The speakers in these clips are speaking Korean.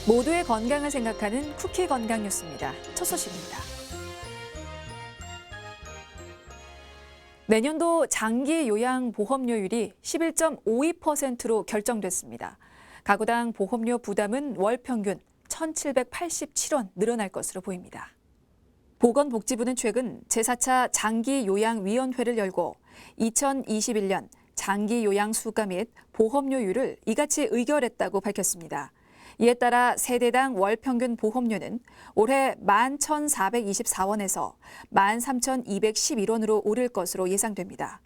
모두의 건강을 생각하는 쿠키 건강 뉴스입니다. 첫 소식입니다. 내년도 장기 요양 보험료율이 11.52%로 결정됐습니다. 가구당 보험료 부담은 월 평균 1,787원 늘어날 것으로 보입니다. 보건복지부는 최근 제4차 장기요양위원회를 열고 2021년 장기요양 수가 및 보험료율을 이같이 의결했다고 밝혔습니다. 이에 따라 세대당 월 평균 보험료는 올해 11,424원에서 13,211원으로 오를 것으로 예상됩니다.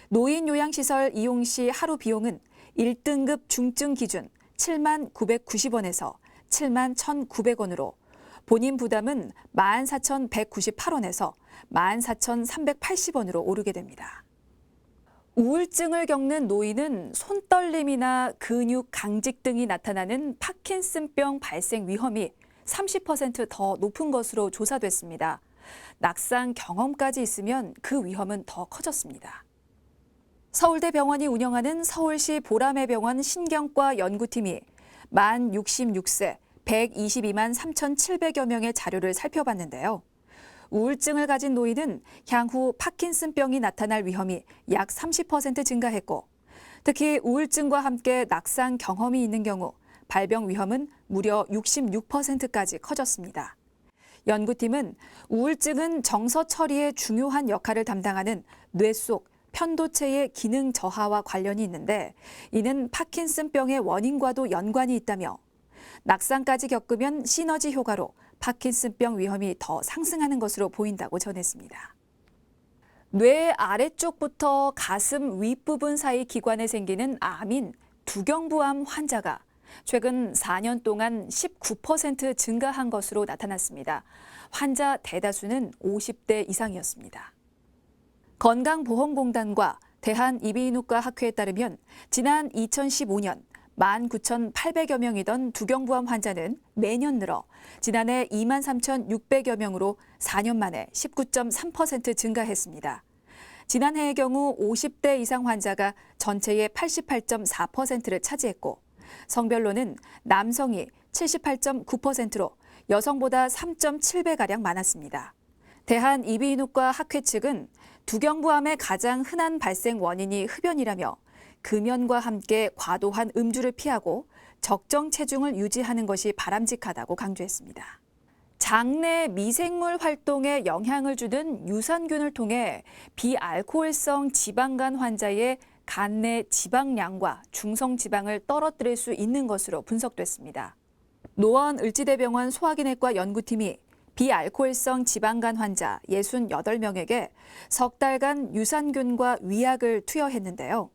노인 요양시설 이용 시 하루 비용은 1등급 중증 기준 7990원에서 71,900원으로 본인 부담은 14,198원에서 14,380원으로 오르게 됩니다. 우울증을 겪는 노인은 손떨림이나 근육 강직 등이 나타나는 파킨슨병 발생 위험이 30% 더 높은 것으로 조사됐습니다. 낙상 경험까지 있으면 그 위험은 더 커졌습니다. 서울대병원이 운영하는 서울시 보라매병원 신경과 연구팀이 만 66세 122만 3,700여 명의 자료를 살펴봤는데요. 우울증을 가진 노인은 향후 파킨슨병이 나타날 위험이 약 30% 증가했고, 특히 우울증과 함께 낙상 경험이 있는 경우 발병 위험은 무려 66%까지 커졌습니다. 연구팀은 우울증은 정서 처리에 중요한 역할을 담당하는 뇌 속 편도체의 기능 저하와 관련이 있는데, 이는 파킨슨병의 원인과도 연관이 있다며 낙상까지 겪으면 시너지 효과로 파킨슨병 위험이 더 상승하는 것으로 보인다고 전했습니다. 뇌 아래쪽부터 가슴 윗부분 사이 기관에 생기는 암인 두경부암 환자가 최근 4년 동안 19% 증가한 것으로 나타났습니다. 환자 대다수는 50대 이상이었습니다. 건강보험공단과 대한이비인후과학회에 따르면 지난 2015년 19,800여 명이던 두경부암 환자는 매년 늘어 지난해 23,600여 명으로 4년 만에 19.3% 증가했습니다. 지난해의 경우 50대 이상 환자가 전체의 88.4%를 차지했고, 성별로는 남성이 78.9%로 여성보다 3.7배가량 많았습니다. 대한이비인후과학회 측은 두경부암의 가장 흔한 발생 원인이 흡연이라며 금연과 함께 과도한 음주를 피하고 적정 체중을 유지하는 것이 바람직하다고 강조했습니다. 장내 미생물 활동에 영향을 주는 유산균을 통해 비알코올성 지방간 환자의 간내 지방량과 중성지방을 떨어뜨릴 수 있는 것으로 분석됐습니다. 노원을지대병원 소화기내과 연구팀이 비알코올성 지방간 환자 68명에게 석 달간 유산균과 위약을 투여했는데요.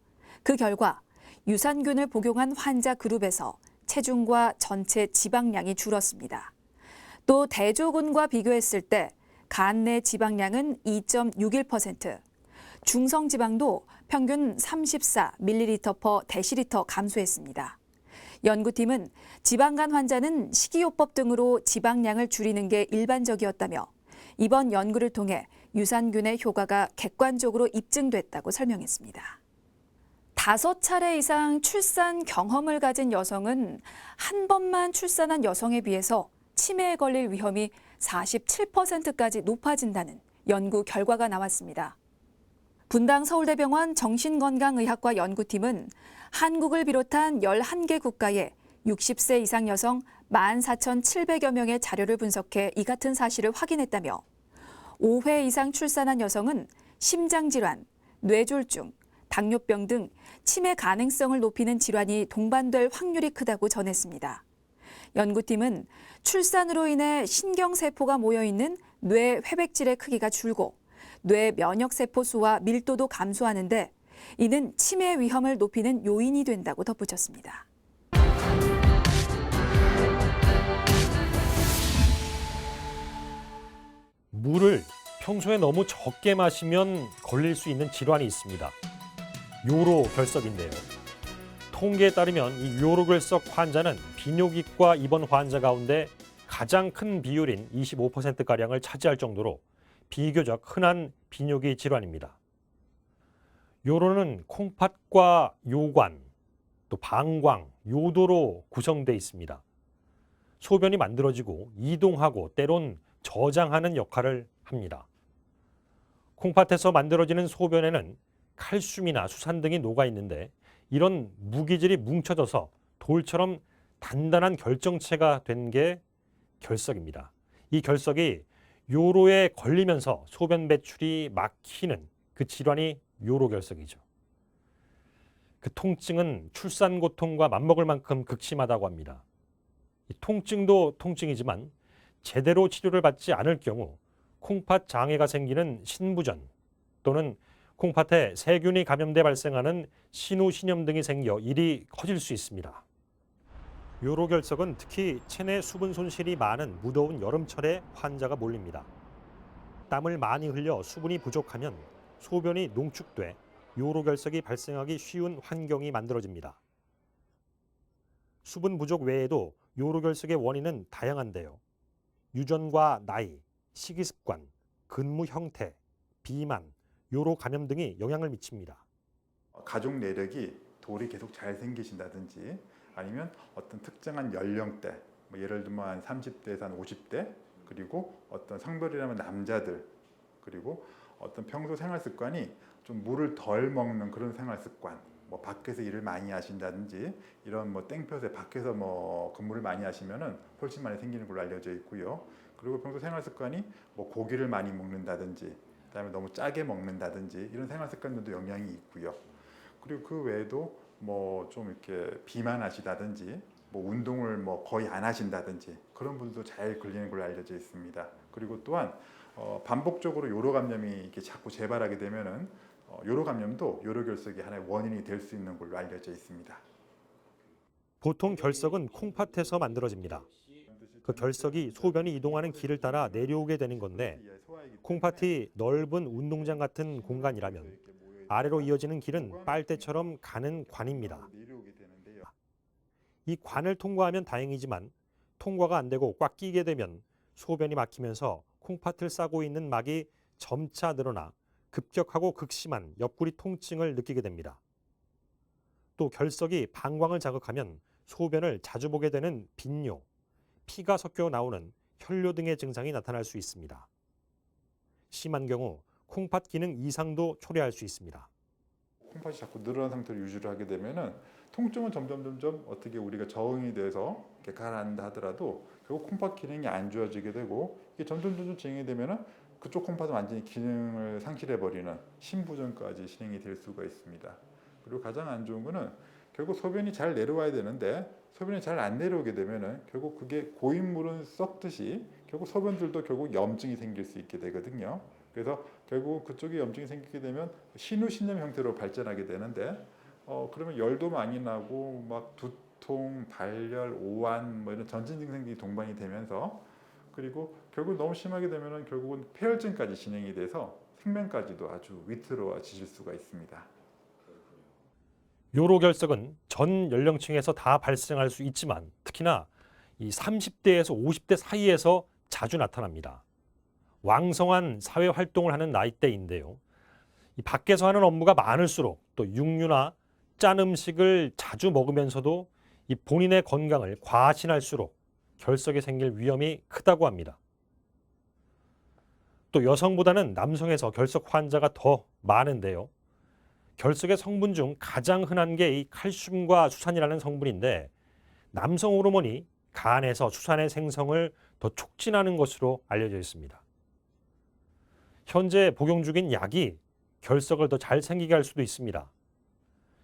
그 결과 유산균을 복용한 환자 그룹에서 체중과 전체 지방량이 줄었습니다. 또 대조군과 비교했을 때 간내 지방량은 2.61%, 중성지방도 평균 34ml/dL 감소했습니다. 연구팀은 지방간 환자는 식이요법 등으로 지방량을 줄이는 게 일반적이었다며 이번 연구를 통해 유산균의 효과가 객관적으로 입증됐다고 설명했습니다. 5차례 이상 출산 경험을 가진 여성은 한 번만 출산한 여성에 비해서 치매에 걸릴 위험이 47%까지 높아진다는 연구 결과가 나왔습니다. 분당 서울대병원 정신건강의학과 연구팀은 한국을 비롯한 11개 국가의 60세 이상 여성 14,700여 명의 자료를 분석해 이 같은 사실을 확인했다며 5회 이상 출산한 여성은 심장질환, 뇌졸중, 당뇨병 등 치매 가능성을 높이는 질환이 동반될 확률이 크다고 전했습니다. 연구팀은 출산으로 인해 신경세포가 모여있는 뇌 회백질의 크기가 줄고 뇌 면역세포 수와 밀도도 감소하는데 이는 치매 위험을 높이는 요인이 된다고 덧붙였습니다. 물을 평소에 너무 적게 마시면 걸릴 수 있는 질환이 있습니다. 요로결석인데요. 통계에 따르면 이 요로결석 환자는 비뇨기과 입원 환자 가운데 가장 큰 비율인 25%가량을 차지할 정도로 비교적 흔한 비뇨기 질환입니다. 요로는 콩팥과 요관, 또 방광, 요도로 구성되어 있습니다. 소변이 만들어지고 이동하고 때론 저장하는 역할을 합니다. 콩팥에서 만들어지는 소변에는 칼슘이나 수산 등이 녹아 있는데 이런 무기질이 뭉쳐져서 돌처럼 단단한 결정체가 된 게 결석입니다. 이 결석이 요로에 걸리면서 소변 배출이 막히는 그 질환이 요로결석이죠. 그 통증은 출산 고통과 맞먹을 만큼 극심하다고 합니다. 이 통증도 통증이지만 제대로 치료를 받지 않을 경우 콩팥 장애가 생기는 신부전 또는 콩팥에 세균이 감염돼 발생하는 신우신염 등이 생겨 일이 커질 수 있습니다. 요로결석은 특히 체내 수분 손실이 많은 무더운 여름철에 환자가 몰립니다. 땀을 많이 흘려 수분이 부족하면 소변이 농축돼 요로결석이 발생하기 쉬운 환경이 만들어집니다. 수분 부족 외에도 요로결석의 원인은 다양한데요. 유전과 나이, 식이습관, 근무 형태, 비만, 요로 감염 등이 영향을 미칩니다. 가족 내력이 돌이 계속 잘 생기신다든지 아니면 어떤 특정한 연령대, 뭐 예를 들면 한 30대에서 한 50대, 그리고 어떤 성별이라면 남자들, 그리고 어떤 평소 생활 습관이 좀 물을 덜 먹는 그런 생활 습관, 뭐 밖에서 일을 많이 하신다든지 이런 뭐 땡볕에 밖에서 뭐 근무를 많이 하시면은 훨씬 많이 생기는 걸로 알려져 있고요. 그리고 평소 생활 습관이 뭐 고기를 많이 먹는다든지, 그다음에 너무 짜게 먹는다든지 이런 생활 습관들도 영향이 있고요. 그리고 그 외에도 뭐 좀 이렇게 비만하시다든지 뭐 운동을 뭐 거의 안 하신다든지 그런 분들도 잘 걸리는 걸로 알려져 있습니다. 그리고 또한 반복적으로 요로 감염이 이렇게 자꾸 재발하게 되면은 요로 감염도 요로결석이 하나의 원인이 될 수 있는 걸로 알려져 있습니다. 보통 결석은 콩팥에서 만들어집니다. 그 결석이 소변이 이동하는 길을 따라 내려오게 되는 건데 콩팥이 넓은 운동장 같은 공간이라면 아래로 이어지는 길은 빨대처럼 가는 관입니다. 이 관을 통과하면 다행이지만 통과가 안 되고 꽉 끼게 되면 소변이 막히면서 콩팥을 싸고 있는 막이 점차 늘어나 급격하고 극심한 옆구리 통증을 느끼게 됩니다. 또 결석이 방광을 자극하면 소변을 자주 보게 되는 빈뇨, 피가 섞여 나오는 혈뇨 등의 증상이 나타날 수 있습니다. 심한 경우 콩팥 기능 이상도 초래할 수 있습니다. 콩팥이 자꾸 늘어난 상태로 유지를 하게 되면은 통증은 점점 어떻게 우리가 적응이 돼서 이렇게 가라앉는다 하더라도 결국 콩팥 기능이 안 좋아지게 되고 이게 점점 진행이 되면은 그쪽 콩팥은 완전히 기능을 상실해 버리는 신부전까지 진행이 될 수가 있습니다. 그리고 가장 안 좋은 거는 결국 소변이 잘 내려와야 되는데 소변이 잘 안 내려오게 되면은 결국 그게 고인물은 썩듯이 결국 소변들도 결국 염증이 생길 수 있게 되거든요. 그래서 결국 그쪽에 염증이 생기게 되면 신우신염 형태로 발전하게 되는데 그러면 열도 많이 나고 막 두통, 발열, 오한 뭐 이런 전신 증상들이 동반이 되면서 그리고 결국 너무 심하게 되면은 결국은 폐혈증까지 진행이 돼서 생명까지도 아주 위태로워지실 수가 있습니다. 요로결석은 전 연령층에서 다 발생할 수 있지만 특히나 이 30대에서 50대 사이에서 자주 나타납니다. 왕성한 사회 활동을 하는 나이대인데요. 이 밖에서 하는 업무가 많을수록 또 육류나 짠 음식을 자주 먹으면서도 이 본인의 건강을 과신할수록 결석이 생길 위험이 크다고 합니다. 또 여성보다는 남성에서 결석 환자가 더 많은데요. 결석의 성분 중 가장 흔한 게 이 칼슘과 수산이라는 성분인데 남성 호르몬이 간에서 수산의 생성을 더 촉진하는 것으로 알려져 있습니다. 현재 복용 중인 약이 결석을 더 잘 생기게 할 수도 있습니다.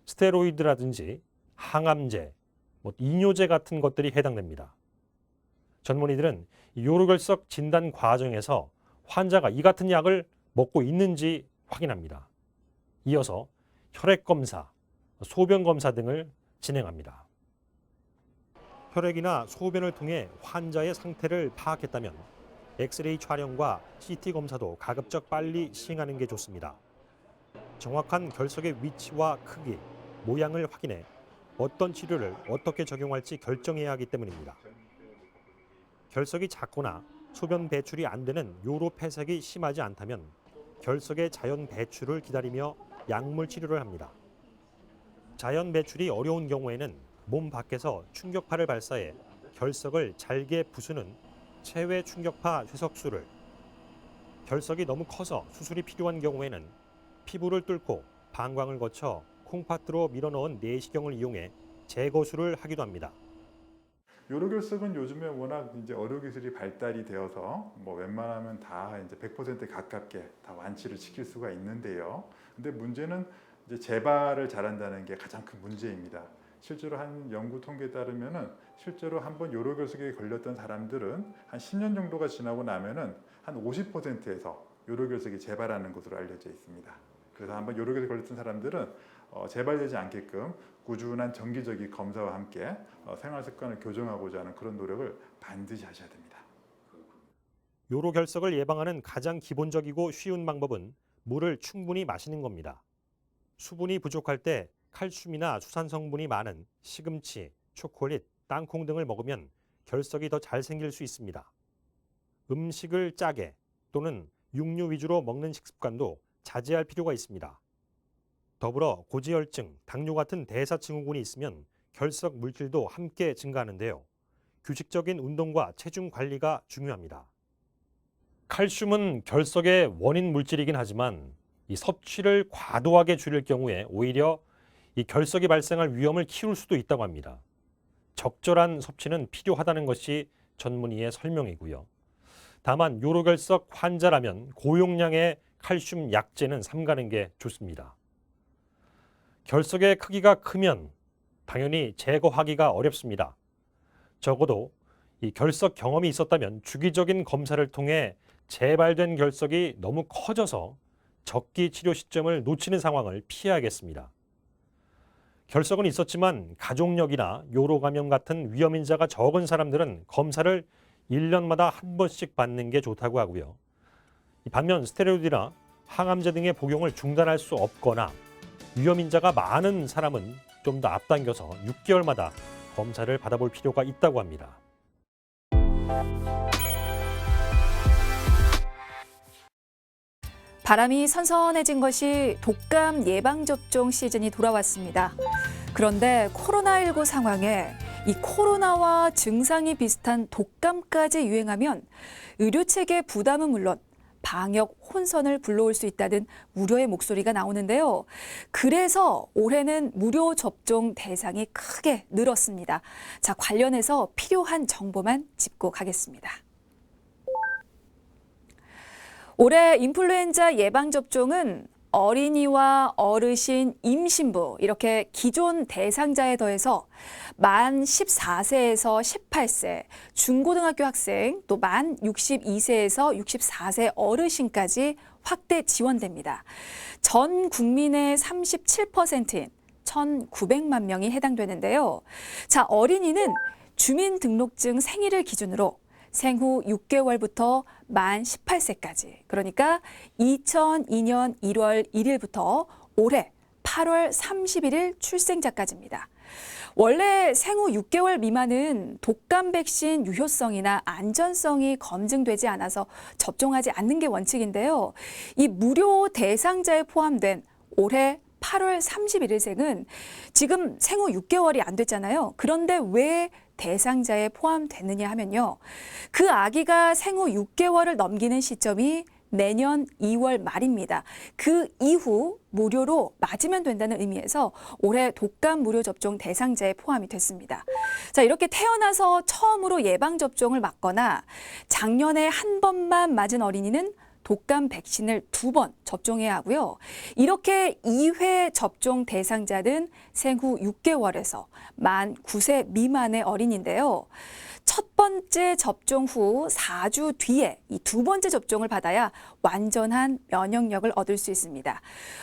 스테로이드라든지 항암제, 이뇨제 같은 것들이 해당됩니다. 전문의들은 요로결석 진단 과정에서 환자가 이 같은 약을 먹고 있는지 확인합니다. 이어서 혈액 검사, 소변 검사 등을 진행합니다. 혈액이나 소변을 통해 환자의 상태를 파악했다면 엑스레이 촬영과 CT 검사도 가급적 빨리 시행하는 게 좋습니다. 정확한 결석의 위치와 크기, 모양을 확인해 어떤 치료를 어떻게 적용할지 결정해야 하기 때문입니다. 결석이 작거나 소변 배출이 안 되는 요로 폐색이 심하지 않다면 결석의 자연 배출을 기다리며 약물 치료를 합니다. 자연 배출이 어려운 경우에는 몸 밖에서 충격파를 발사해 결석을 잘게 부수는 체외 충격파 쇠석술을, 결석이 너무 커서 수술이 필요한 경우에는 피부를 뚫고 방광을 거쳐 콩팥으로 밀어넣은 내시경을 이용해 제거술을 하기도 합니다. 요로결석은 요즘에 워낙 이제 의료기술이 발달이 되어서 뭐 웬만하면 다 이제 100% 가깝게 다 완치를 시킬 수가 있는데요. 근데 문제는 이제 재발을 잘한다는 게 가장 큰 문제입니다. 실제로 한 연구 통계에 따르면은 실제로 한번 요로결석에 걸렸던 사람들은 한 10년 정도가 지나고 나면은 한 50%에서 요로결석이 재발하는 것으로 알려져 있습니다. 그래서 한번 요로결석에 걸렸던 사람들은 재발되지 않게끔 꾸준한 정기적인 검사와 함께 생활 습관을 교정하고자 하는 그런 노력을 반드시 하셔야 됩니다. 요로 결석을 예방하는 가장 기본적이고 쉬운 방법은 물을 충분히 마시는 겁니다. 수분이 부족할 때 칼슘이나 수산 성분이 많은 시금치, 초콜릿, 땅콩 등을 먹으면 결석이 더 잘 생길 수 있습니다. 음식을 짜게 또는 육류 위주로 먹는 식습관도 자제할 필요가 있습니다. 더불어 고지혈증, 당뇨 같은 대사증후군이 있으면 결석 물질도 함께 증가하는데요. 규칙적인 운동과 체중 관리가 중요합니다. 칼슘은 결석의 원인 물질이긴 하지만 이 섭취를 과도하게 줄일 경우에 오히려 이 결석이 발생할 위험을 키울 수도 있다고 합니다. 적절한 섭취는 필요하다는 것이 전문의의 설명이고요. 다만 요로결석 환자라면 고용량의 칼슘 약제는 삼가는 게 좋습니다. 결석의 크기가 크면 당연히 제거하기가 어렵습니다. 적어도 이 결석 경험이 있었다면 주기적인 검사를 통해 재발된 결석이 너무 커져서 적기 치료 시점을 놓치는 상황을 피해야겠습니다. 결석은 있었지만 가족력이나 요로 감염 같은 위험 인자가 적은 사람들은 검사를 1년마다 한 번씩 받는 게 좋다고 하고요. 반면 스테로이드나 항암제 등의 복용을 중단할 수 없거나 위험 인자가 많은 사람은 좀 더 앞당겨서 6개월마다 검사를 받아볼 필요가 있다고 합니다. 바람이 선선해진 것이 독감 예방접종 시즌이 돌아왔습니다. 그런데 코로나19 상황에 이 코로나와 증상이 비슷한 독감까지 유행하면 의료체계 부담은 물론 방역 혼선을 불러올 수 있다는 우려의 목소리가 나오는데요. 그래서 올해는 무료 접종 대상이 크게 늘었습니다. 자, 관련해서 필요한 정보만 짚고 가겠습니다. 올해 인플루엔자 예방접종은 어린이와 어르신, 임신부 이렇게 기존 대상자에 더해서 만 14세에서 18세, 중고등학교 학생, 또 만 62세에서 64세 어르신까지 확대 지원됩니다. 전 국민의 37%인 1,900만 명이 해당되는데요. 자, 어린이는 주민등록증 생일을 기준으로 생후 6개월부터 만 18세까지, 그러니까 2002년 1월 1일부터 올해 8월 31일 출생자까지입니다. 원래 생후 6개월 미만은 독감 백신 유효성이나 안전성이 검증되지 않아서 접종하지 않는 게 원칙인데요. 이 무료 대상자에 포함된 올해 8월 31일생은 지금 생후 6개월이 안 됐잖아요. 그런데 왜 대상자에 포함됐느냐 하면요. 그 아기가 생후 6개월을 넘기는 시점이 내년 2월 말입니다. 그 이후 무료로 맞으면 된다는 의미에서 올해 독감 무료 접종 대상자에 포함이 됐습니다. 자, 이렇게 태어나서 처음으로 예방접종을 맞거나 작년에 한 번만 맞은 어린이는 독감 백신을 2번 접종해야 하고요. 이렇게 2회 접종 대상자는 생후 6개월에서 만 9세 미만의 어린인데요. 첫 번째 접종 후 4주 뒤에 이 2번째 접종을 받아야 완전한 면역력을 얻을 수 있습니다.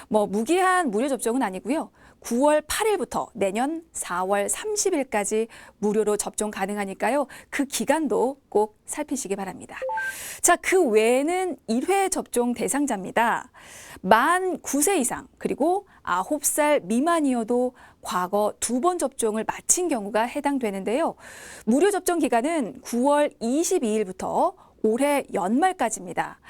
무기한 무료 접종은 아니고요. 9월 8일부터 내년 4월 30일까지 무료로 접종 가능하니까요. 그 기간도 꼭 살피시기 바랍니다. 자, 그 외에는 1회 접종 대상자입니다. 만 9세 이상 그리고 9살 미만이어도 과거 2번 접종을 마친 경우가 해당되는데요. 무료 접종 기간은 9월 22일부터 올해 연말까지입니다.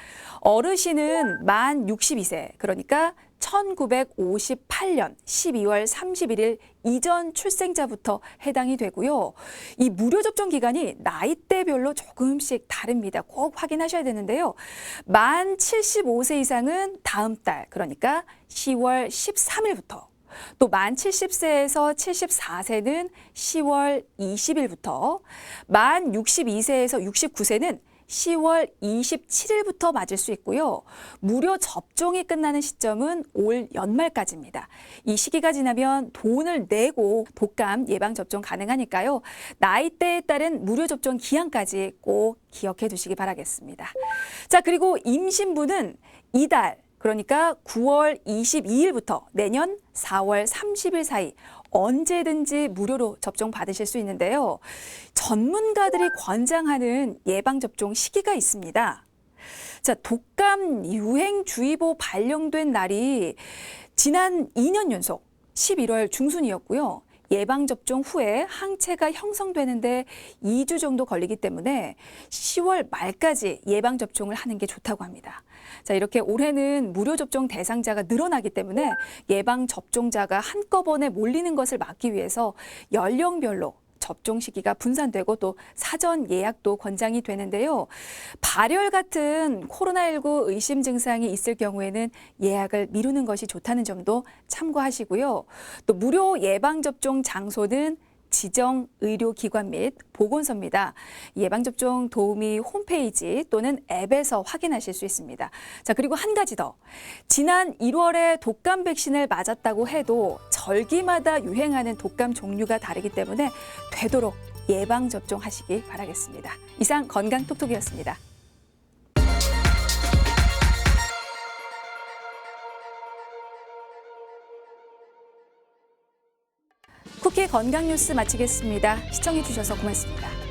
어르신은 만 62세, 그러니까 1958년 12월 31일 이전 출생자부터 해당이 되고요. 이 무료 접종 기간이 나이대별로 조금씩 다릅니다. 꼭 확인하셔야 되는데요. 만 75세 이상은 다음 달, 그러니까 10월 13일부터, 또 만 70세에서 74세는 10월 20일부터, 만 62세에서 69세는 10월 27일부터 맞을 수 있고요. 무료 접종이 끝나는 시점은 올 연말까지입니다. 이 시기가 지나면 돈을 내고 독감 예방접종 가능하니까요. 나이대에 따른 무료 접종 기한까지 꼭 기억해 두시기 바라겠습니다. 자, 그리고 임신부는 이달, 그러니까 9월 22일부터 내년 4월 30일 사이 언제든지 무료로 접종 받으실 수 있는데요. 전문가들이 권장하는 예방접종 시기가 있습니다. 자, 독감 유행주의보 발령된 날이 지난 2년 연속 11월 중순이었고요. 예방접종 후에 항체가 형성되는데 2주 정도 걸리기 때문에 10월 말까지 예방접종을 하는 게 좋다고 합니다. 자, 이렇게 올해는 무료 접종 대상자가 늘어나기 때문에 예방접종자가 한꺼번에 몰리는 것을 막기 위해서 연령별로 접종 시기가 분산되고 또 사전 예약도 권장이 되는데요. 발열 같은 코로나19 의심 증상이 있을 경우에는 예약을 미루는 것이 좋다는 점도 참고하시고요. 또 무료 예방접종 장소는 지정 의료기관 및 보건소입니다. 예방접종 도우미 홈페이지 또는 앱에서 확인하실 수 있습니다. 자, 그리고 한 가지 더. 지난 1월에 독감 백신을 맞았다고 해도 절기마다 유행하는 독감 종류가 다르기 때문에 되도록 예방접종 하시기 바라겠습니다. 이상 건강톡톡이었습니다. 쿠키 건강 뉴스 마치겠습니다. 시청해 주셔서 고맙습니다.